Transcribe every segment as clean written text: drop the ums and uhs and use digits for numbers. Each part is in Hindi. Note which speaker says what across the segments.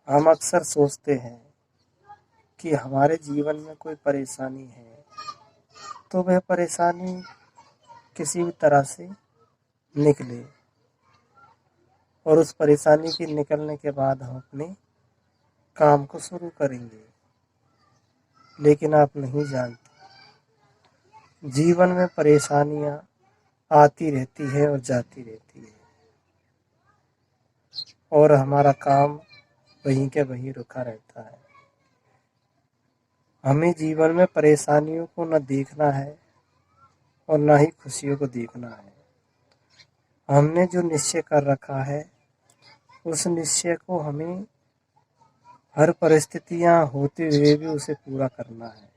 Speaker 1: हम अक्सर सोचते हैं कि हमारे जीवन में कोई परेशानी है, तो वह परेशानी किसी भी तरह से निकले और उस परेशानी के निकलने के बाद हम अपने काम को शुरू करेंगे। लेकिन आप नहीं जानते, जीवन में परेशानियां आती रहती है और जाती रहती है और हमारा काम वहीं के वहीं रुका रहता है। हमें जीवन में परेशानियों को न देखना है और न ही खुशियों को देखना है। हमने जो निश्चय कर रखा है, उस निश्चय को हमें हर परिस्थितियां होते हुए भी उसे पूरा करना है।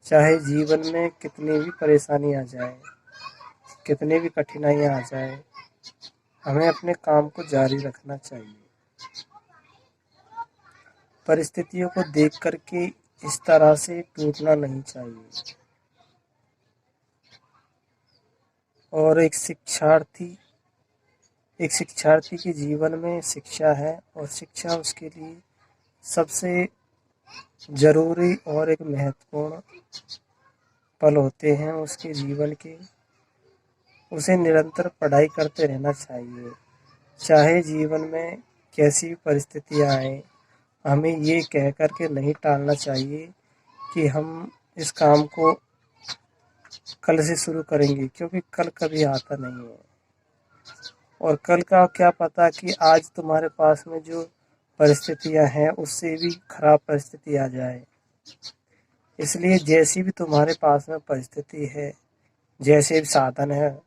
Speaker 1: चाहे जीवन में कितनी भी परेशानी आ जाए, कितनी भी कठिनाइयां आ जाए, हमें अपने काम को जारी रखना चाहिए। परिस्थितियों को देख करके इस तरह से टूटना नहीं चाहिए। और एक शिक्षार्थी के जीवन में शिक्षा है और शिक्षा उसके लिए सबसे जरूरी और एक महत्वपूर्ण पल होते हैं उसके जीवन के। उसे निरंतर पढ़ाई करते रहना चाहिए, चाहे जीवन में कैसी भी परिस्थितियां आए। हमें ये कह कर के नहीं टालना चाहिए कि हम इस काम को कल से शुरू करेंगे, क्योंकि कल कभी आता नहीं है और कल का क्या पता कि आज तुम्हारे पास में जो परिस्थितियां हैं उससे भी खराब परिस्थिति आ जाए। इसलिए जैसी भी तुम्हारे पास में परिस्थिति है, जैसे भी साधन है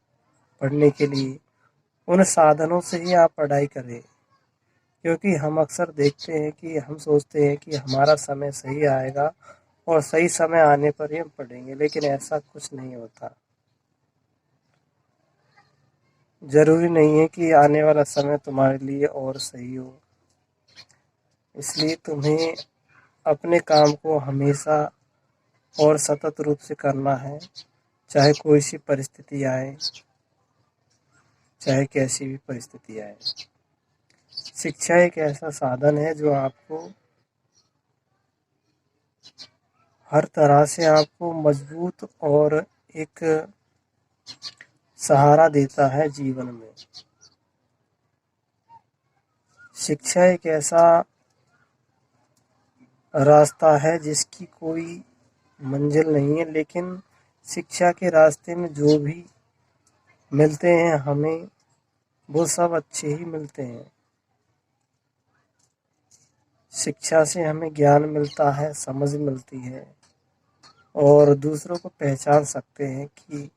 Speaker 1: पढ़ने के लिए, उन साधनों से ही आप पढ़ाई करें। क्योंकि हम अक्सर देखते हैं कि हम सोचते हैं कि हमारा समय सही आएगा और सही समय आने पर ही हम पढ़ेंगे, लेकिन ऐसा कुछ नहीं होता। जरूरी नहीं है कि आने वाला समय तुम्हारे लिए और सही हो। इसलिए तुम्हें अपने काम को हमेशा और सतत रूप से करना है, चाहे कोई सी परिस्थिति आए, चाहे कैसी भी परिस्थिति आए। शिक्षा एक ऐसा साधन है जो आपको हर तरह से आपको मजबूत और एक सहारा देता है जीवन में। शिक्षा एक ऐसा रास्ता है जिसकी कोई मंजिल नहीं है, लेकिन शिक्षा के रास्ते में जो भी मिलते हैं हमें, वो सब अच्छे ही मिलते हैं। शिक्षा से हमें ज्ञान मिलता है, समझ मिलती है और दूसरों को पहचान सकते हैं कि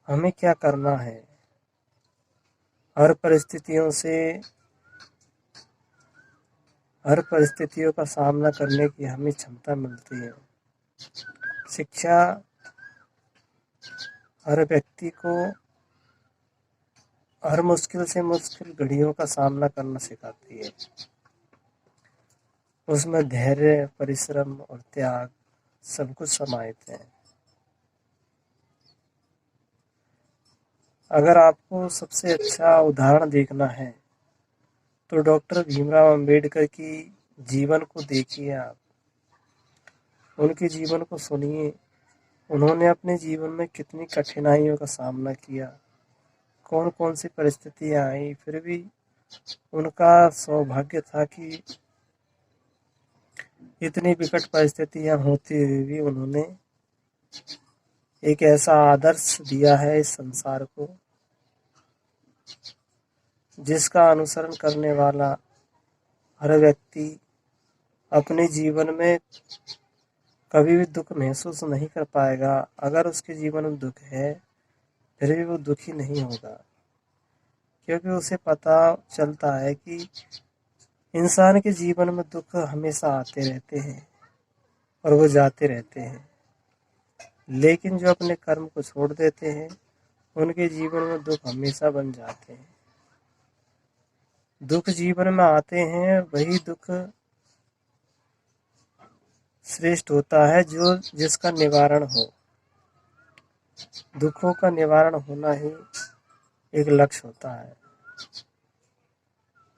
Speaker 1: हमें क्या करना है। हर परिस्थितियों का सामना करने की हमें क्षमता मिलती है। शिक्षा हर व्यक्ति को हर मुश्किल से मुश्किल घड़ियों का सामना करना सिखाती है। उसमें धैर्य, परिश्रम और त्याग सब कुछ समाहित है। अगर आपको सबसे अच्छा उदाहरण देखना है तो डॉक्टर भीमराव अंबेडकर की जीवन को देखिए आप, उनके जीवन को सुनिए। उन्होंने अपने जीवन में कितनी कठिनाइयों का सामना किया, कौन कौन सी परिस्थितियां आई, फिर भी उनका सौभाग्य था कि इतनी विकट परिस्थितियां होती हुई भी उन्होंने एक ऐसा आदर्श दिया है इस संसार को, जिसका अनुसरण करने वाला हर व्यक्ति अपने जीवन में कभी भी दुख महसूस नहीं कर पाएगा। अगर उसके जीवन में दुख है फिर भी वो दुखी नहीं होगा, क्योंकि उसे पता चलता है कि इंसान के जीवन में दुख हमेशा आते रहते हैं और वो जाते रहते हैं। लेकिन जो अपने कर्म को छोड़ देते हैं, उनके जीवन में दुख हमेशा बन जाते हैं। दुख जीवन में आते हैं, वही दुख श्रेष्ठ होता है जो जिसका निवारण हो। दुखों का निवारण होना ही एक लक्ष्य होता है।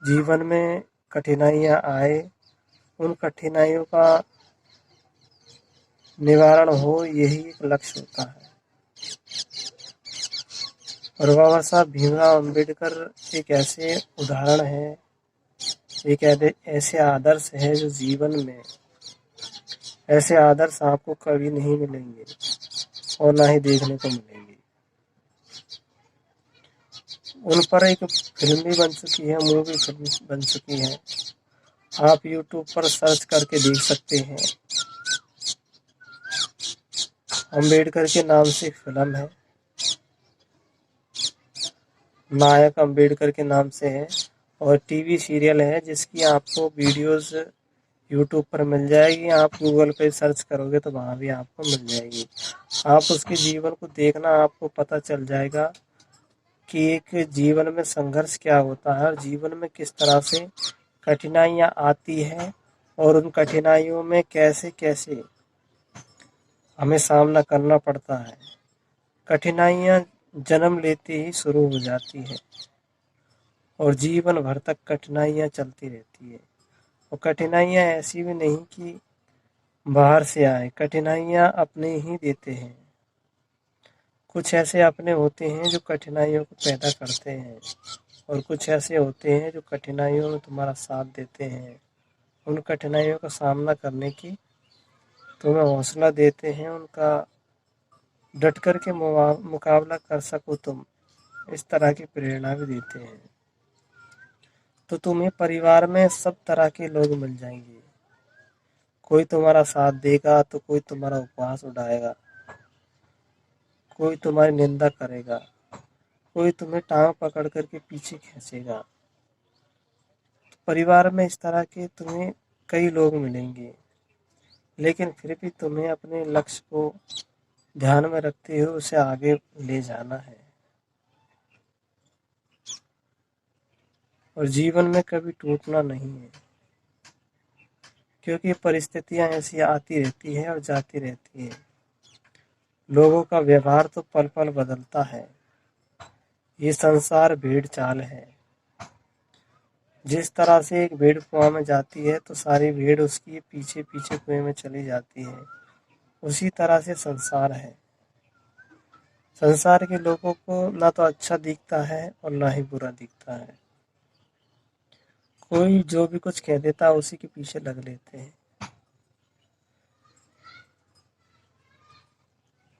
Speaker 1: जीवन में कठिनाइयाँ आए, उन कठिनाइयों का निवारण हो, यही एक लक्ष्य होता है। और बाबा साहब भीमराव अंबेडकर एक ऐसे उदाहरण है, एक ऐसे आदर्श है जो जीवन में ऐसे आदर्श आपको कभी नहीं मिलेंगे और ना ही देखने को मिलेंगे। उन पर एक फिल्म भी बन चुकी है, मूवी फिल्म बन चुकी है, आप यूट्यूब पर सर्च करके देख सकते हैं। अंबेडकर के नाम से एक फिल्म है, नायक अंबेडकर के नाम से है, और टीवी सीरियल है जिसकी आपको वीडियोस यूट्यूब पर मिल जाएगी। आप गूगल पे सर्च करोगे तो वहाँ भी आपको मिल जाएगी। आप उसके जीवन को देखना, आपको पता चल जाएगा कि एक जीवन में संघर्ष क्या होता है और जीवन में किस तरह से कठिनाइयाँ आती हैं और उन कठिनाइयों में कैसे कैसे हमें सामना करना पड़ता है। कठिनाइयाँ जन्म लेते ही शुरू हो जाती है और जीवन भर तक कठिनाइयाँ चलती रहती है। और कठिनाइयाँ ऐसी भी नहीं कि बाहर से आए, कठिनाइयाँ अपने ही देते हैं। कुछ ऐसे अपने होते हैं जो कठिनाइयों को पैदा करते हैं और कुछ ऐसे होते हैं जो कठिनाइयों में तुम्हारा साथ देते हैं, उन कठिनाइयों का सामना करने की तुम्हें हौसला देते हैं, उनका डट कर के मुकाबला कर सको तुम, इस तरह की प्रेरणा भी देते हैं। तो तुम्हें परिवार में सब तरह के लोग मिल जाएंगे, कोई तुम्हारा साथ देगा तो कोई तुम्हारा उपहास उड़ाएगा, कोई तुम्हारी निंदा करेगा, कोई तुम्हें टांग पकड़ करके पीछे खींचेगा। तो परिवार में इस तरह के तुम्हें कई लोग मिलेंगे, लेकिन फिर भी तुम्हें अपने लक्ष्य को ध्यान में रखते हुए उसे आगे ले जाना है। और जीवन में कभी टूटना नहीं है, क्योंकि परिस्थितियां ऐसी आती रहती है और जाती रहती है। लोगों का व्यवहार तो पल पल बदलता है। ये संसार भेड़ चाल है। जिस तरह से एक भेड़ कुआं में जाती है तो सारी भेड़ उसकी पीछे पीछे कुएं में चली जाती है, उसी तरह से संसार है। संसार के लोगों को ना तो अच्छा दिखता है और ना ही बुरा दिखता है। कोई जो भी कुछ कह देता है उसी के पीछे लग लेते हैं,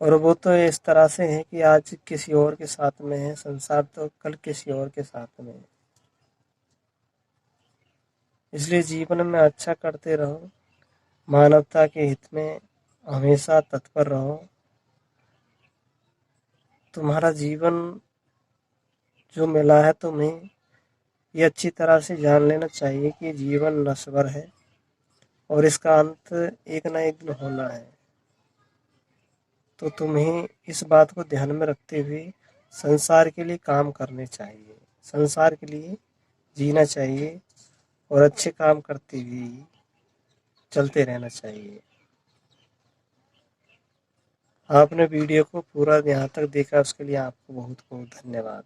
Speaker 1: और वो तो इस तरह से है कि आज किसी और के साथ में है संसार, तो कल किसी और के साथ में है। इसलिए जीवन में अच्छा करते रहो, मानवता के हित में हमेशा तत्पर रहो। तुम्हारा जीवन जो मिला है तुम्हें, ये अच्छी तरह से जान लेना चाहिए कि जीवन नश्वर है और इसका अंत एक न एक दिन होना है। तो तुम्हें इस बात को ध्यान में रखते हुए संसार के लिए काम करने चाहिए, संसार के लिए जीना चाहिए और अच्छे काम करते हुए चलते रहना चाहिए। आपने वीडियो को पूरा यहाँ तक देखा, उसके लिए आपको बहुत बहुत धन्यवाद।